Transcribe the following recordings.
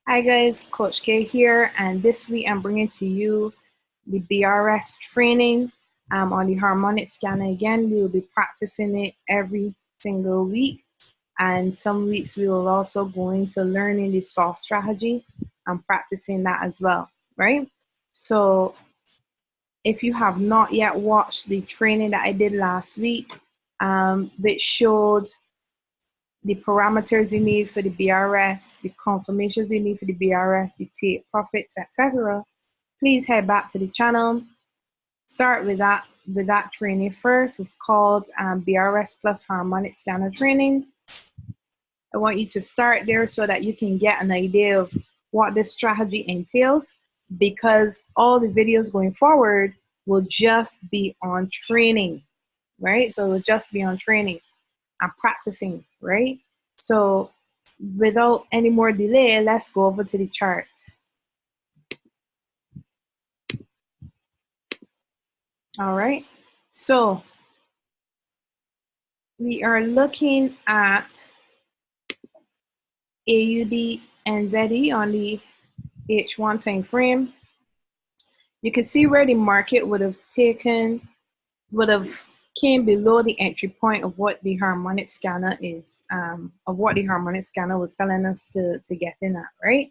Hi guys, Coach K here, and this week I'm bringing to you the BRS training on the harmonic scanner. Again, we will be practicing it every single week, and some weeks we will also go into learning the soft strategy and practicing that as well, right? So if you have not yet watched the training that I did last week, which showed the parameters you need for the BRS, the confirmations you need for the BRS, the take profits, etc., please head back to the channel. Start with that training first. It's called BRS Plus Harmonic Scanner Training. I want you to start there so that you can get an idea of what this strategy entails, because all the videos going forward will just be on training, right? So it will just be on training and practicing, right? So without any more delay, let's go over to the charts. All right, so we are looking at AUD and ZE on the H1 time frame. You can see where the market would have came below the entry point of what the harmonic scanner is, of what the harmonic scanner was telling us to get in at, right?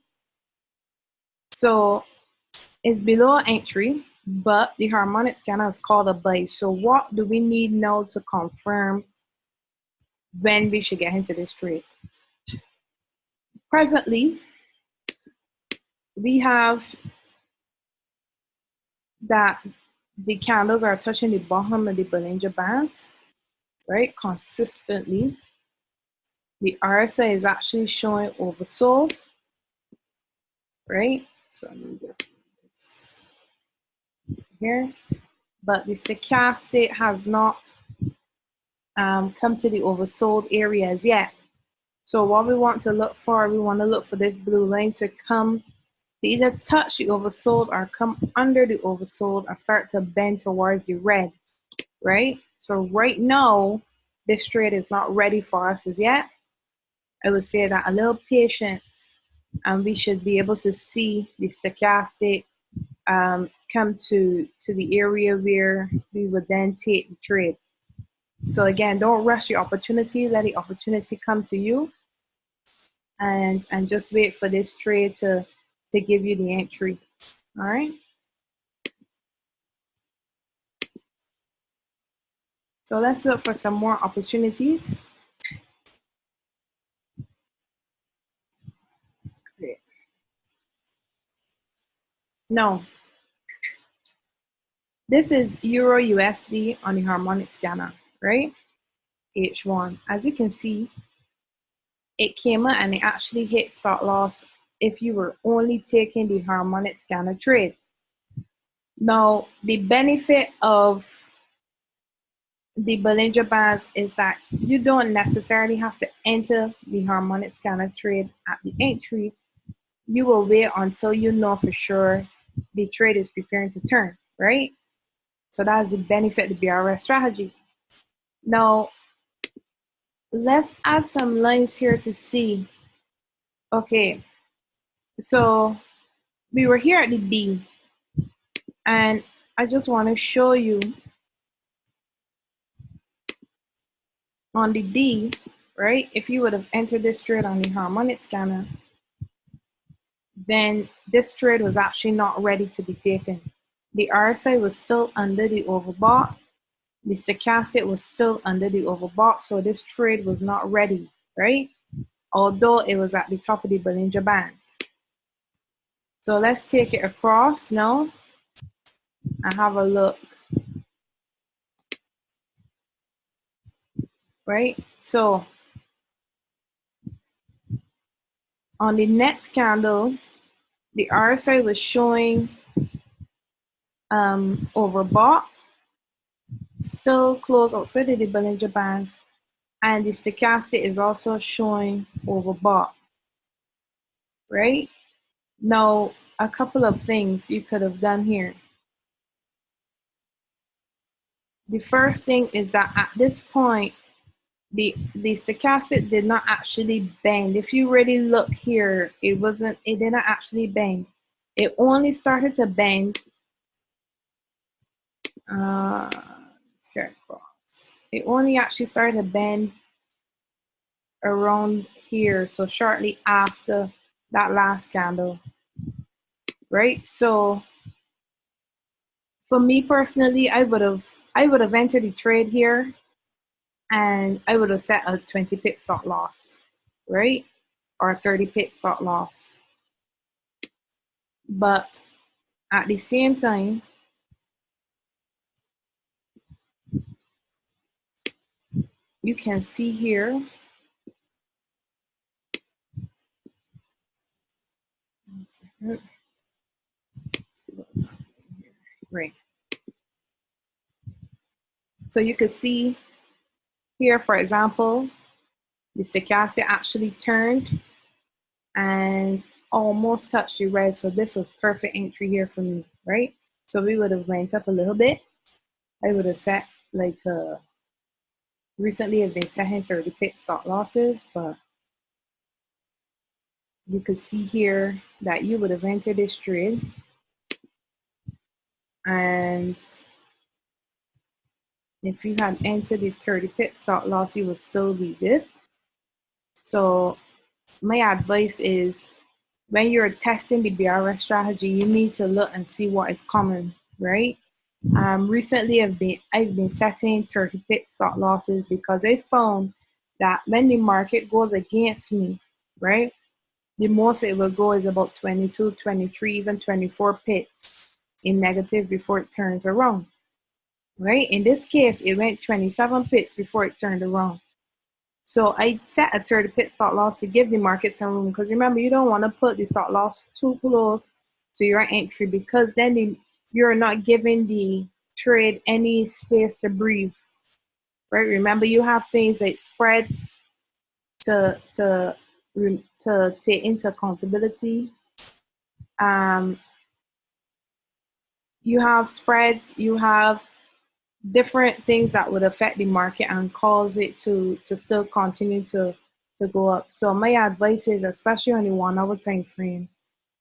So it's below entry, but the harmonic scanner is called a buy. So what do we need now to confirm when we should get into this trade? Presently, we have that the candles are touching the bottom of the Bollinger Bands, right, consistently. The RSI is actually showing oversold, right? So let me just put this here. But the stochastic has not come to the oversold areas yet. So what we want to look for, we want to look for this blue line to come to either touch the oversold or come under the oversold and start to bend towards the red, right? So right now, this trade is not ready for us as yet. I would say that a little patience and we should be able to see the stochastic come to the area where we would then take the trade. So again, don't rush the opportunity, let the opportunity come to you, and just wait for this trade to give you the entry. All right. So let's look for some more opportunities. Great. No, this is Euro USD on the harmonic scanner, right? H1. As you can see, it came out and it actually hit stop loss if you were only taking the harmonic scanner trade. Now, the benefit of the Bollinger Bands is that you don't necessarily have to enter the harmonic scanner trade at the entry. You will wait until you know for sure the trade is preparing to turn, right? So that's the benefit of the BRS strategy. Now, let's add some lines here to see. Okay, so we were here at the D, and I just want to show you on the D, right? If you would have entered this trade on the harmonic scanner, then this trade was actually not ready to be taken. The RSI was still under the overbought. The stochastic was still under the overbought, so this trade was not ready, right? Although it was at the top of the Bollinger Bands. So let's take it across now and have a look, right? So on the next candle, the RSI was showing overbought, still close outside of the Bollinger Bands, and the stochastic is also showing overbought, right? Now, a couple of things you could have done here. The first thing is that at this point, the stochastic did not actually bend. If you really look here, it didn't actually bend. It only started to bend straight across. It only actually started to bend around here, so shortly after that last candle, right? So for me personally, I would have entered the trade here, and I would have set a 20 pip stop loss, right? Or a 30 pip stop loss. But at the same time, you can see here, right? So you can see here, for example, the stochastic actually turned and almost touched the red. So this was perfect entry here for me, right? So we would have went up a little bit. I would have set like recently I've been setting 30 pip stop losses, but you could see here that you would have entered this trade, and if you had entered the 30 pip stop loss, you would still be good. So my advice is, when you're testing the BRS strategy, you need to look and see what is coming, right? Recently, I've been setting 30 pip stop losses because I found that when the market goes against me, right, the most it will go is about 22, 23, even 24 pips in negative before it turns around, right? In this case, it went 27 pips before it turned around. So I set a 30 pip stop loss to give the market some room, because remember, you don't want to put the stop loss too close to your entry, because then you're not giving the trade any space to breathe, right? Remember, you have things like spreads to take into accountability. Um, you have spreads, you have different things that would affect the market and cause it to still continue to go up. So my advice is, especially on the 1 hour time frame,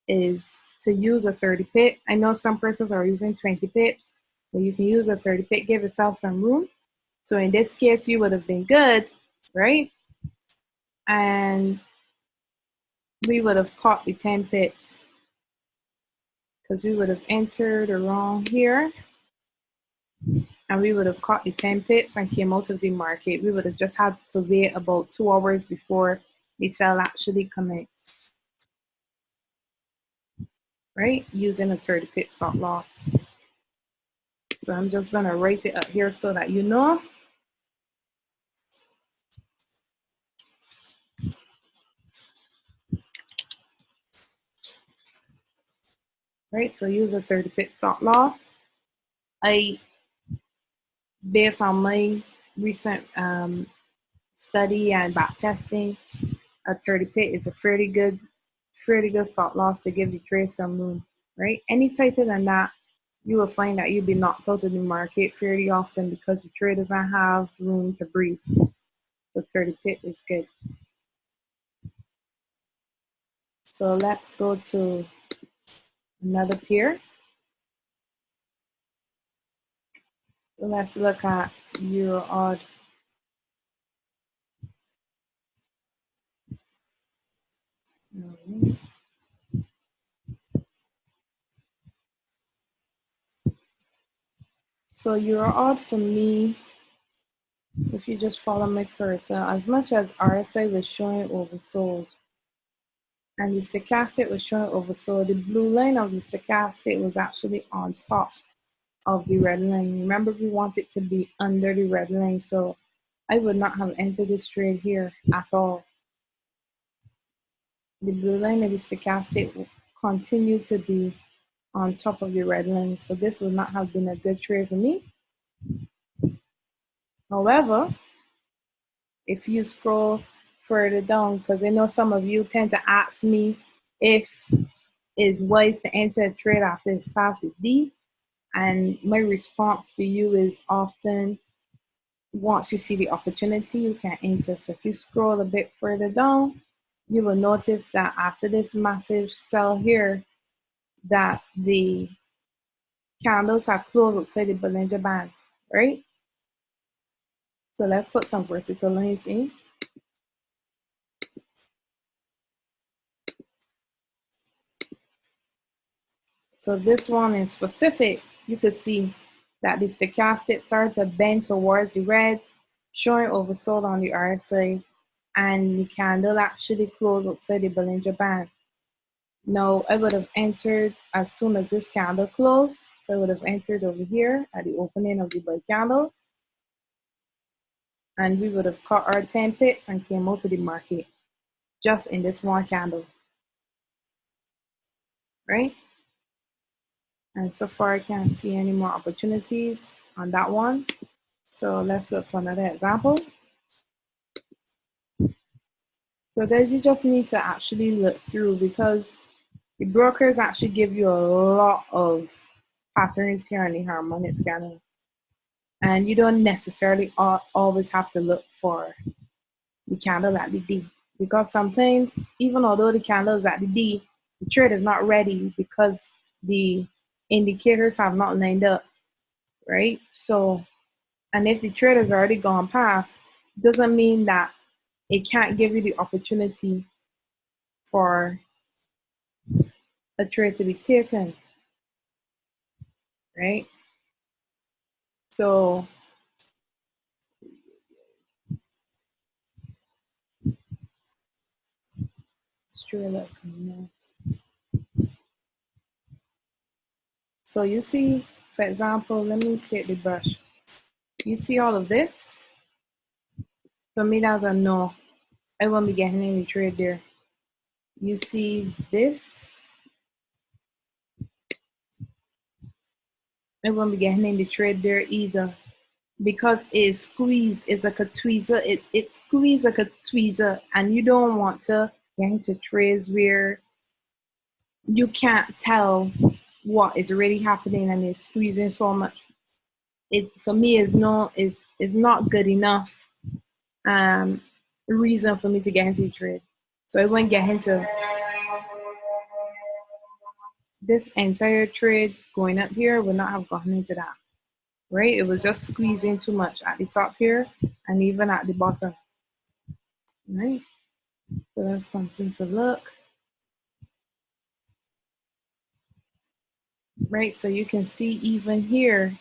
is to use a 30 pip. I know some persons are using 20 pips, but you can use a 30 pip, give yourself some room. So in this case, you would have been good, right? And we would have caught the 10 pips, because we would have entered around here, and we would have caught the 10 pips and came out of the market. We would have just had to wait about 2 hours before the sell actually commenced, right? Using a 30 pip stop loss. So I'm just gonna write it up here so that you know. Right, so use a 30 pip stop loss. Based on my recent study and back testing, a 30 pip is a fairly good stop loss to give the trade some room, right? Any tighter than that, you will find that you'll be knocked out of the market fairly often, because the trade doesn't have room to breathe. So 30 pip is good. So let's go to another pair. Let's look at Euro odd. So Euro odd for me, if you just follow my cursor, as much as RSI was showing oversold and the stochastic was showing oversold, the blue line of the stochastic was actually on top of the red line. Remember, we want it to be under the red line, so I would not have entered this trade here at all. The blue line of the stochastic will continue to be on top of the red line, so this would not have been a good trade for me. However, if you scroll further down, because I know some of you tend to ask me if it's wise to enter a trade after it's past the D, and my response to you is often once you see the opportunity, you can enter. So if you scroll a bit further down, you will notice that after this massive sell here, that the candles have closed outside the Bollinger Bands, right? So let's put some vertical lines in. So this one in specific, you could see that the stochastic starts to bend towards the red, showing oversold on the RSI, and the candle actually closed outside the Bollinger Bands. Now, I would have entered as soon as this candle closed. So I would have entered over here at the opening of the buy candle, and we would have cut our 10 pips and came out to the market just in this one candle, right? And so far, I can't see any more opportunities on that one. So let's look for another example. So guys, you just need to actually look through, because the brokers actually give you a lot of patterns here on the harmonic scanner. And you don't necessarily always have to look for the candle at the D, because sometimes, even although the candle is at the D, the trade is not ready because the indicators have not lined up, right? So, and if the trade has already gone past, doesn't mean that it can't give you the opportunity for a trade to be taken, right? So straight up mess. So you see, for example, let me take the brush. You see all of this? For me, that's a no. I won't be getting any trade there. You see this? I won't be getting any trade there either, because it's squeeze. It's like a tweezer. It squeezes like a tweezer, and you don't want to get into trades where you can't tell what is really happening and it's squeezing so much. It, for me, is not good enough um reason for me to get into trade. So I won't get into this entire trade going up here, would not have gotten into that, right? It was just squeezing too much at the top here and even at the bottom, right? So let's continue to look, right? So you can see even here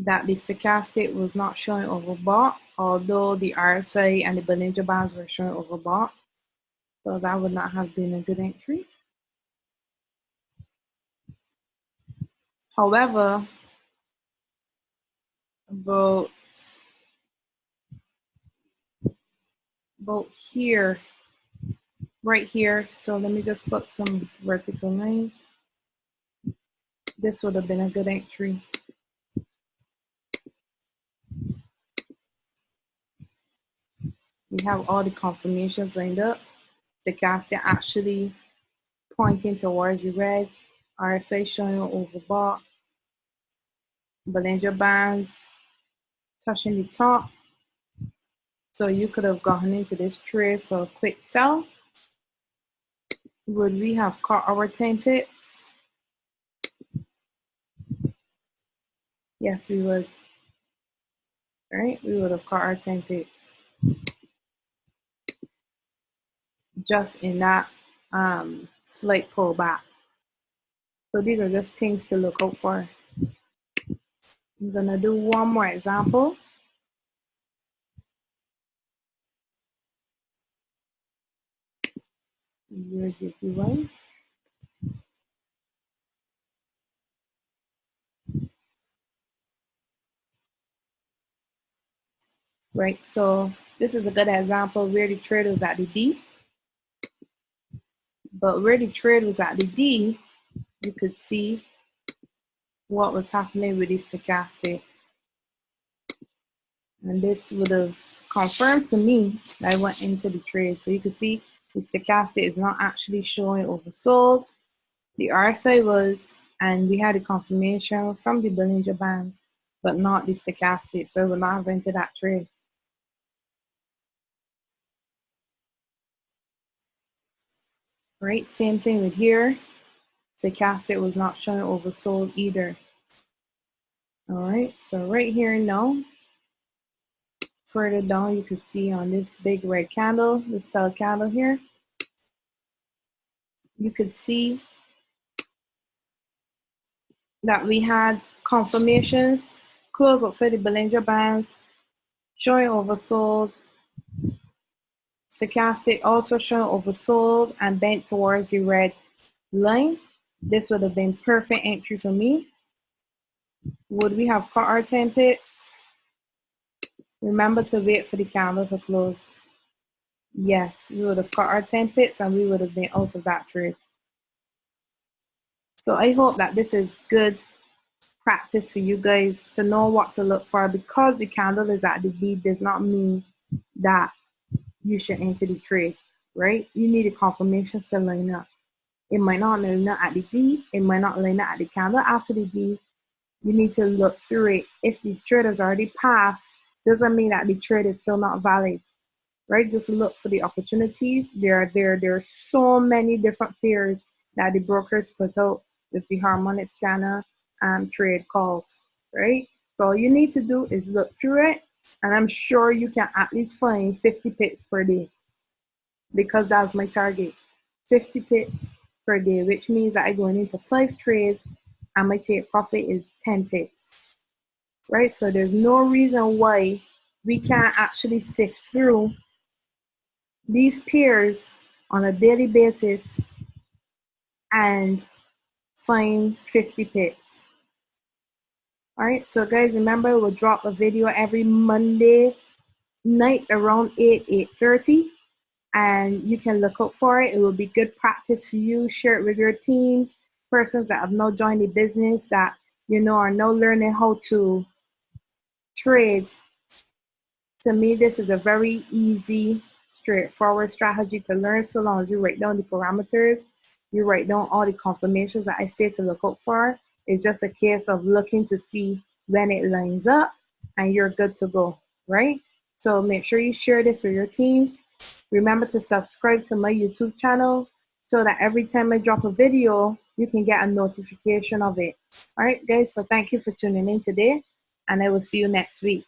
that the stochastic was not showing overbought, although the RSI and the Bollinger Bands were showing overbought. So that would not have been a good entry. However, about here, right here, so let me just put some vertical lines. This would have been a good entry. We have all the confirmations lined up. The stochastic actually pointing towards the red, RSI showing overbought, Bollinger Bands touching the top. So you could have gotten into this trade for a quick sell. Would we have caught our 10 pips? Yes, we would. Right? We would have caught our 10 pips just in that slight pullback. So these are just things to look out for. I'm gonna do one more example. Right, so this is a good example where the trade was at the D, but where the trade was at the D, you could see what was happening with the stochastic. And this would have confirmed to me that I went into the trade. So you can see the stochastic is not actually showing oversold. The RSI was, and we had a confirmation from the Bollinger Bands but not the stochastic, so I will not have entered that trade. Right, same thing with here. Stochastic was not showing oversold either. All right, so right here now, further down, you can see on this big red candle, the sell candle here, you could see that we had confirmations close outside the Bollinger Bands, showing oversold. Stochastic also showing oversold and bent towards the red line. This would have been perfect entry for me. Would we have cut our 10 pips? Remember to wait for the candle to close. Yes, we would have cut our 10 pips and we would have been out of that trade. So I hope that this is good practice for you guys to know what to look for. Because the candle is at the D does not mean that you should enter the trade, right? You need the confirmations to line up. It might not line up at the D, it might not line up at the candle after the D. You need to look through it. If the trade has already passed, doesn't mean that the trade is still not valid, right? Just look for the opportunities. There are so many different pairs that the brokers put out with the harmonic scanner trade calls, right? So all you need to do is look through it, and I'm sure you can at least find 50 pips per day, because that's my target, 50 pips per day, which means that I'm going into 5 trades and my take profit is 10 pips, right? So there's no reason why we can't actually sift through these pairs on a daily basis and find 50 pips. All right, so guys, remember we'll drop a video every Monday night around 8:30, and you can look out for it. It will be good practice for you. Share it with your teams, persons that have now joined the business, that are now learning how to trade. To me, this is a very easy, straightforward strategy to learn, so long as you write down the parameters, you write down all the confirmations that I say to look out for. It's just a case of looking to see when it lines up and you're good to go, right? So make sure you share this with your teams. Remember to subscribe to my YouTube channel so that every time I drop a video, you can get a notification of it. All right, guys, so thank you for tuning in today, and I will see you next week.